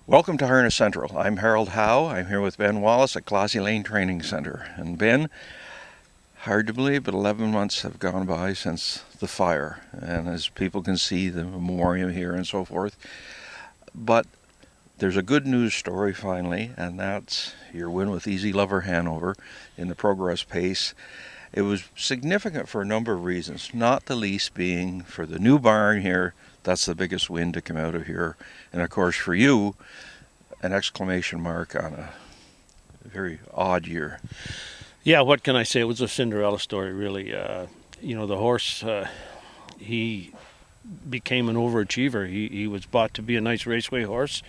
Welcome to Harness Central. I'm Harold Howe. I'm here with Ben Wallace at Glossy Lane Training Center. And Ben, hard to believe, but 11 months have gone by since the fire. And as people can see, the memorial here and so forth. But there's a good news story finally, and that's your win with Easy Lover Hanover in the Progress Pace. It was significant for a number of reasons, not the least being for the new barn here. That's the biggest win to come out of here. And of course, for you, an exclamation mark on a very odd year. Yeah, what can I say? It was a Cinderella story, really. The horse, he became an overachiever. He was bought to be a nice raceway horse,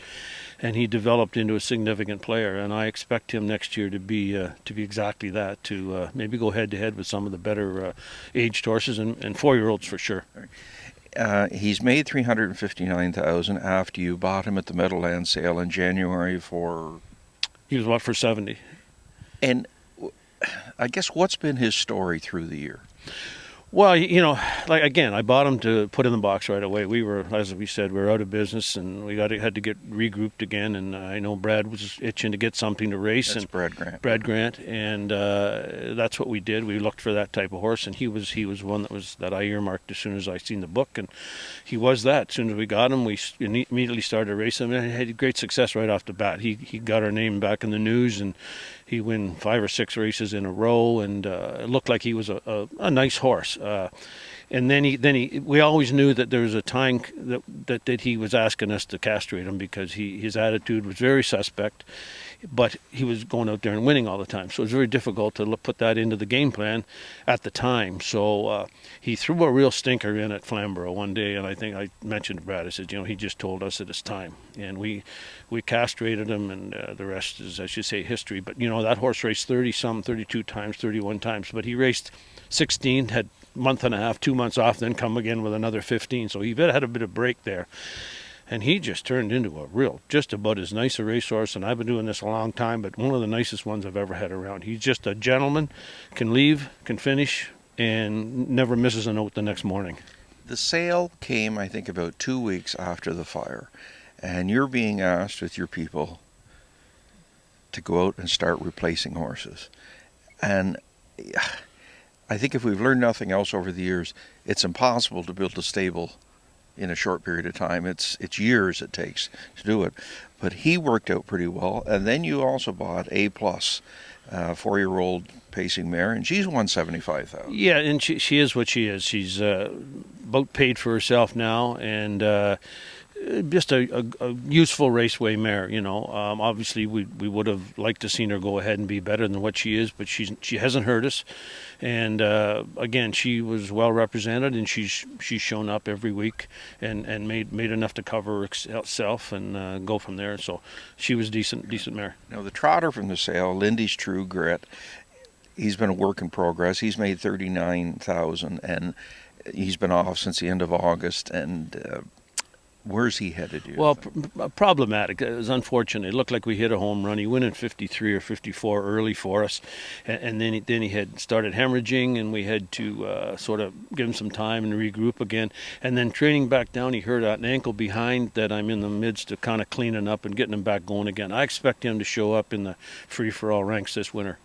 and he developed into a significant player. And I expect him next year to be exactly that. To maybe go head to head with some of the better aged horses and 4-year-olds for sure. He's made $359,000 after you bought him at the Meadowland sale in January for. He was for 70. And I guess what's been his story through the year? Well, I bought him to put in the box right away. We were, as we said, we were out of business, and we had to get regrouped again. And I know Brad was itching to get something to race. That's and Brad Grant. Brad Grant, and that's what we did. We looked for that type of horse, and he was one that I earmarked as soon as I seen the book, and he was that. As soon as we got him, we immediately started to race him, and had great success right off the bat. He got our name back in the news, and he won 5 or 6 races in a row, and it looked like he was a nice horse. And then we always knew that there was a time that he was asking us to castrate him because his attitude was very suspect, but he was going out there and winning all the time. So it was very difficult to put that into the game plan at the time. So he threw a real stinker in at Flamborough one day, and I think I mentioned to Brad, I said, he just told us that it's time. And we castrated him, and the rest is, as you say, history. But, that horse raced 32 times, 31 times, but he raced 16, had month and a half, 2 months off, then come again with another 15. So he had a bit of break there. And he just turned into just about as nice a racehorse, and I've been doing this a long time, but one of the nicest ones I've ever had around. He's just a gentleman, can leave, can finish, and never misses a note the next morning. The sale came, I think, about 2 weeks after the fire, and you're being asked with your people to go out and start replacing horses. And I think if we've learned nothing else over the years, it's impossible to build a stable in a short period of time. It's years it takes to do it. But he worked out pretty well. And then you also bought A+, 4-year-old pacing mare, and she's won $75,000. Yeah, and she is what she is. She's about paid for herself now, and just a useful raceway mare. Obviously we would have liked to seen her go ahead and be better than what she is, but she hasn't hurt us. And again, she was well represented, and she's shown up every week and made enough to cover herself and go from there. So she was decent mare. Now the trotter from the sale, Lindy's True Grit, he's been a work in progress. He's made $39,000, and he's been off since the end of August. And where's he headed? Well, problematic. It was unfortunate. It looked like we hit a home run. He went in 53 or 54 early for us, and then he had started hemorrhaging, and we had to sort of give him some time and regroup again. And then training back down, he hurt an ankle behind that I'm in the midst of kind of cleaning up and getting him back going again. I expect him to show up in the free-for-all ranks this winter.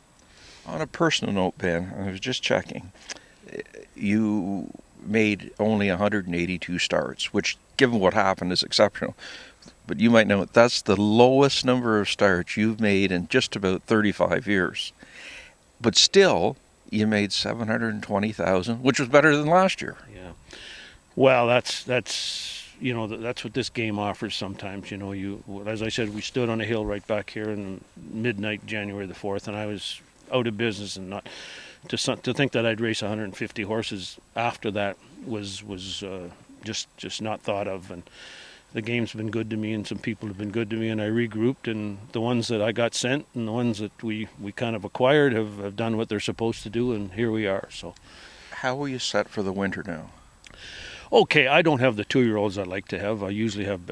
On a personal note, Ben, I was just checking. You made only 182 starts, which, given what happened, is exceptional. But you might know that's the lowest number of starts you've made in just about 35 years. But still, you made $720,000, which was better than last year. Yeah. Well, that's that's what this game offers sometimes. As I said, we stood on a hill right back here in midnight, January the 4th, and I was out of business, and not to think that I'd race 150 horses after that was just not thought of. And the game's been good to me, and some people have been good to me, and I regrouped, and the ones that I got sent and the ones that we kind of acquired have done what they're supposed to do, and here we are. So how are you set for the winter now? Okay, I don't have the 2-year-olds I like to have. I usually have,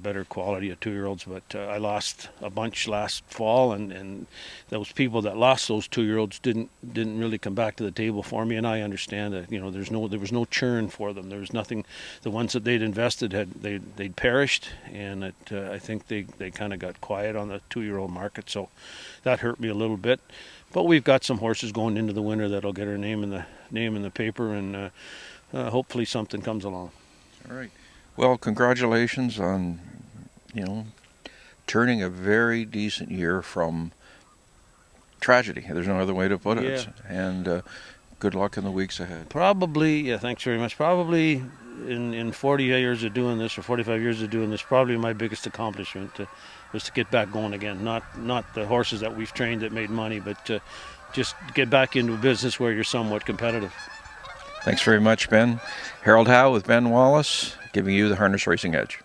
better quality of 2-year-olds, but I lost a bunch last fall, and those people that lost those 2-year-olds didn't really come back to the table for me. And I understand that, there was no churn for them. There was nothing. The ones that they'd invested they'd perished, and I think they kind of got quiet on the 2-year-old market. So that hurt me a little bit. But we've got some horses going into the winter that'll get our name in the paper, and hopefully something comes along. All right. Well, congratulations on, turning a very decent year from tragedy. There's no other way to put it. Yeah. And good luck in the weeks ahead. Probably, yeah, thanks very much. Probably in 40 years of doing this, or 45 years of doing this, probably my biggest accomplishment was to get back going again. Not the horses that we've trained that made money, but just get back into a business where you're somewhat competitive. Thanks very much, Ben. Harold Howe with Ben Wallace, giving you the Harness Racing Edge.